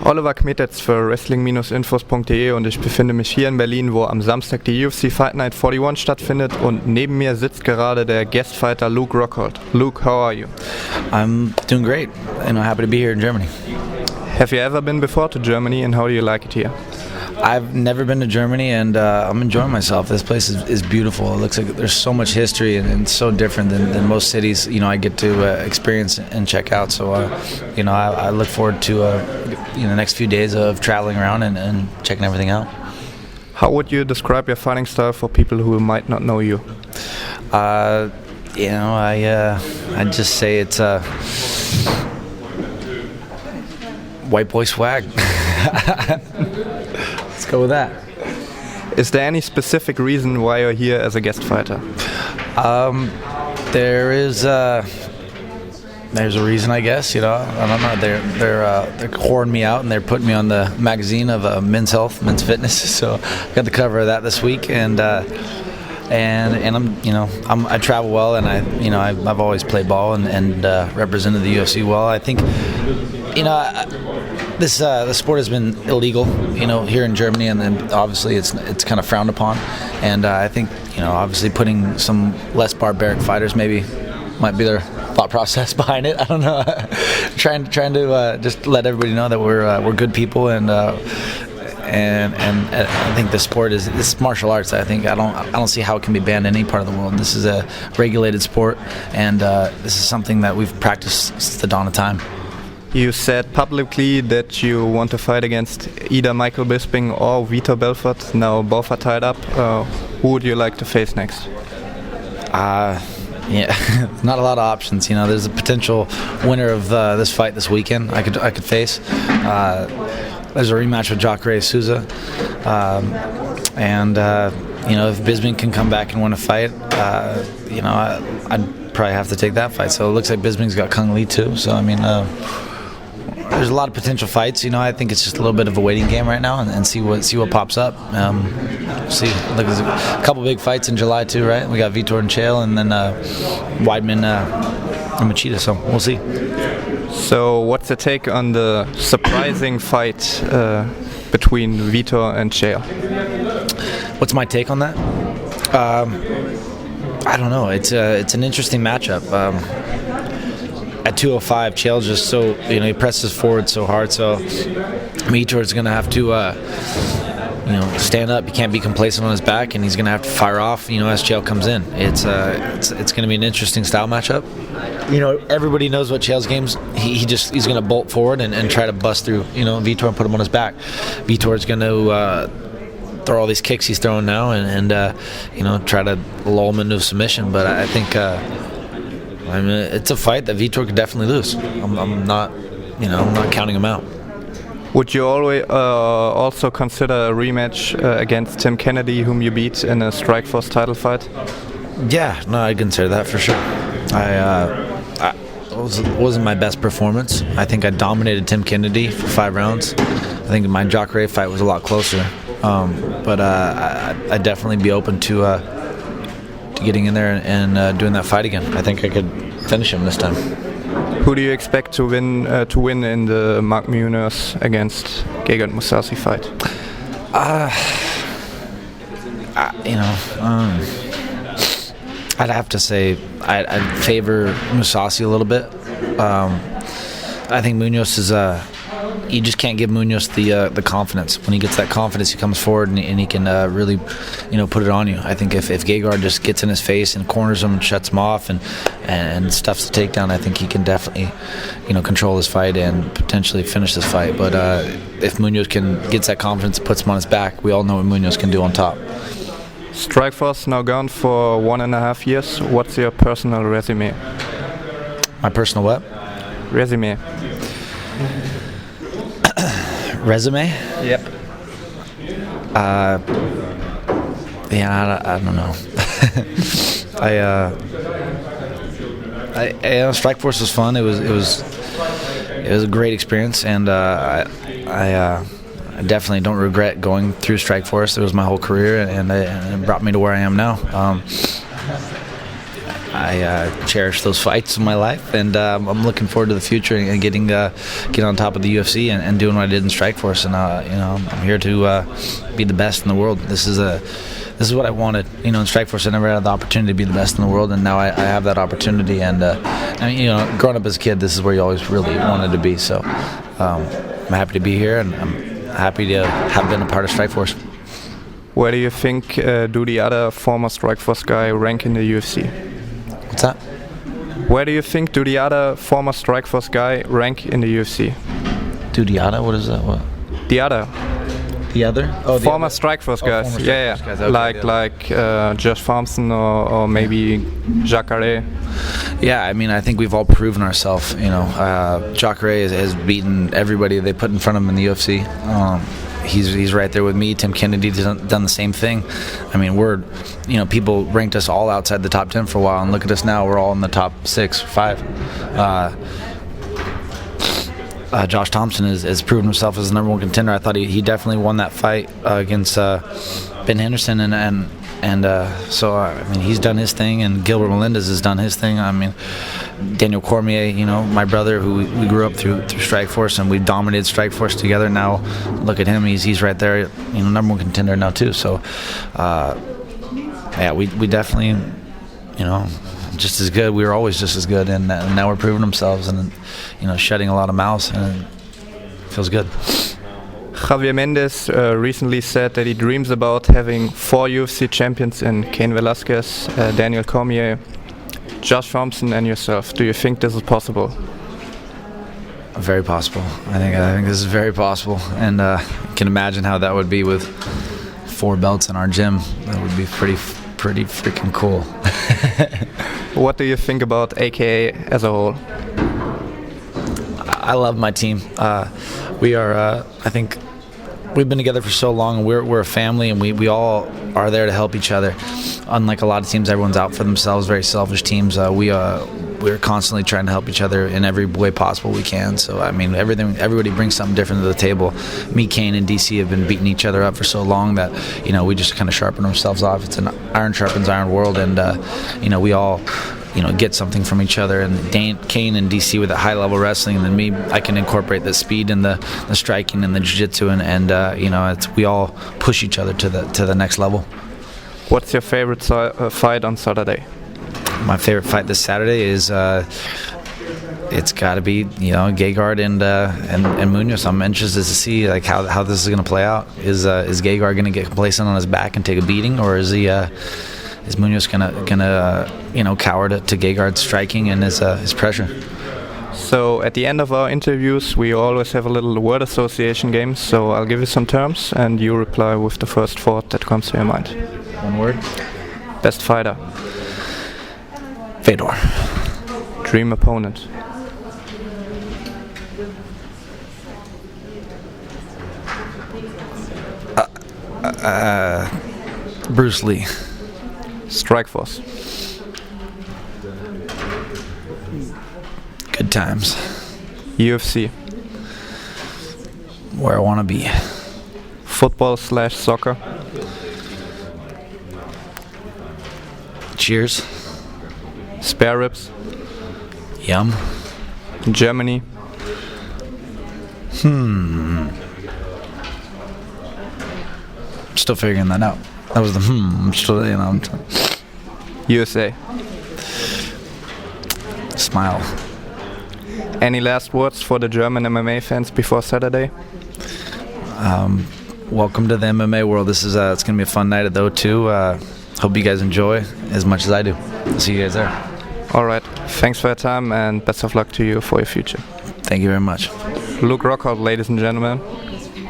Oliver Kmetec für wrestling-infos.de und ich befinde mich hier in Berlin, wo am Samstag die UFC Fight Night 41 stattfindet und neben mir sitzt gerade der Guestfighter Luke Rockhold. Luke, how are you? I'm doing great and I'm happy to be here in Germany. Have you ever been before to Germany and how do you like it here? I've never been to Germany and I'm enjoying myself. This place is beautiful. It looks like there's so much history and so different than most cities, I get to experience and check out. So, I look forward to the next few days of traveling around and checking everything out. How would you describe your fighting style for people who might not know you? I'd just say it's white boy swag. Let's go with that. Is there any specific reason why you're here as a guest fighter? There's a reason, I guess. I don't know. They're whoring me out and they're putting me on the magazine of Men's Health, Men's Fitness. So I got the cover of that this week, and I travel well, and I've always played ball and represented the UFC well. I think the sport has been illegal, here in Germany, and then obviously it's kind of frowned upon. And I think, obviously putting some less barbaric fighters maybe might be their thought process behind it. I don't know. trying to just let everybody know that we're good people, and I think the sport is martial arts. I don't see how it can be banned in any part of the world. This is a regulated sport, and this is something that we've practiced since the dawn of time. You said publicly that you want to fight against either Michael Bisping or Vitor Belfort. Now both are tied up. Who would you like to face next? Not a lot of options. There's a potential winner of this fight this weekend. I could face. There's a rematch with Jacare Souza, if Bisping can come back and win a fight, I'd probably have to take that fight. So it looks like Bisping's got Kung Lee too. So there's a lot of potential fights. I think it's just a little bit of a waiting game right now and see what pops up. See, there's a couple big fights in July too, right? We got Vitor and Chael, and then Weidman and Machida. So we'll see. So what's your take on the surprising fight between Vitor and Chael? What's my take on that? I don't know. It's an interesting matchup. At 205, Chael just he presses forward so hard. So Vitor's going to have to stand up. He can't be complacent on his back, and he's going to have to fire off. As Chael comes in, it's going to be an interesting style matchup. Everybody knows what Chael's games. He's going to bolt forward and try to bust through Vitor and put him on his back. Vitor's going to throw all these kicks he's throwing now and try to lull him into a submission. But I think it's a fight that Vitor could definitely lose. I'm not counting him out. Would you always also consider a rematch against Tim Kennedy, whom you beat in a Strikeforce title fight? Yeah, no, I'd consider that for sure. It wasn't my best performance. I think I dominated Tim Kennedy for 5 rounds. I think my Jacare fight was a lot closer. But I'd definitely be open to getting in there and doing that fight again. I think I could finish him this time. Who do you expect to win in the Mark Munoz against Gegard Mousasi fight? I'd have to say I'd favor Mousasi a little bit. I think Munoz is you just can't give Munoz the confidence. When he gets that confidence, he comes forward and he can really, put it on you. I think if Gegard just gets in his face and corners him and shuts him off and stuffs the takedown, I think he can definitely, control his fight and potentially finish this fight. But if Munoz gets that confidence, puts him on his back, we all know what Munoz can do on top. Strikeforce now gone for 1.5 years. What's your personal resume? My personal what? Resume. Resume? Yep. I don't know. Strikeforce was fun. It was a great experience, and I definitely don't regret going through Strikeforce. It was my whole career, and it brought me to where I am now. I cherish those fights in my life, and I'm looking forward to the future and getting get on top of the UFC and doing what I did in Strikeforce. And I'm here to be the best in the world. This is what I wanted. In Strikeforce, I never had the opportunity to be the best in the world, and now I have that opportunity. And growing up as a kid, this is where you always really wanted to be. So I'm happy to be here, and I'm happy to have been a part of Strikeforce. Where do you think do the other former Strikeforce guy rank in the UFC? What's that? Where do you think do the other former Strikeforce guy rank in the UFC? Dudiata? What is that? What? The other? The other? Oh, the former other. Strikeforce guys. Former yeah. Strikeforce guys. Okay, like Josh Thompson or maybe Jacare. Yeah, I think we've all proven ourselves. Jacare has beaten everybody they put in front of him in the UFC. He's right there with me. Tim Kennedy's done the same thing. People ranked us all outside the top 10 for a while, and look at us now. We're all in the top 6, 5. Josh Thompson has proven himself as the number 1 contender. I thought he definitely won that fight against Ben Henderson, so he's done his thing, and Gilbert Melendez has done his thing. Daniel Cormier, my brother, who we grew up through Strikeforce, and we dominated Strikeforce together. Now look at him; he's right there, number 1 contender now too. So we definitely, just as good. We were always just as good, and now we're proving themselves, and shutting a lot of mouths, and it feels good. Javier Mendez recently said that he dreams about having 4 UFC champions in Cain Velasquez, Daniel Cormier, Josh Thompson, and yourself. Do you think this is possible? Very possible. I think this is very possible, and you can imagine how that would be with 4 belts in our gym. That would be pretty freaking cool. What do you think about AKA as a whole? I love my team. We are, I think, we've been together for so long, and we're a family, and we all are there to help each other. Unlike a lot of teams, everyone's out for themselves, very selfish teams. We're constantly trying to help each other in every way possible we can. So everybody brings something different to the table. Me, Cain, and DC have been beating each other up for so long that we just kind of sharpen ourselves off. It's an iron sharpens iron world, and we all get something from each other. And Cain and DC with the high level wrestling, and then me, I can incorporate the speed and the striking and the jiu-jitsu, and we all push each other to the next level. What's your favorite fight on Saturday? My favorite fight this Saturday is it's got to be Gegard and Munoz. I'm interested to see how this is going to play out. Is Gegard going to get complacent on his back and take a beating, or is Munoz gonna cower to Gegard's striking and his pressure? So at the end of our interviews, we always have a little word association game. So I'll give you some terms, and you reply with the first thought that comes to your mind. 1 word. Best fighter. Fedor. Dream opponent. Bruce Lee. Strikeforce. Good times. UFC. Where I want to be. Football/soccer. Cheers. Spare ribs. Yum. Germany. Still figuring that out. That was the I'm still, USA. Smile. Any last words for the German MMA fans before Saturday? Welcome to the MMA world. This is it's gonna be a fun night at the O2. Hope you guys enjoy as much as I do. I'll see you guys there. All right. Thanks for your time, and best of luck to you for your future. Thank you very much. Luke Rockhold, ladies and gentlemen.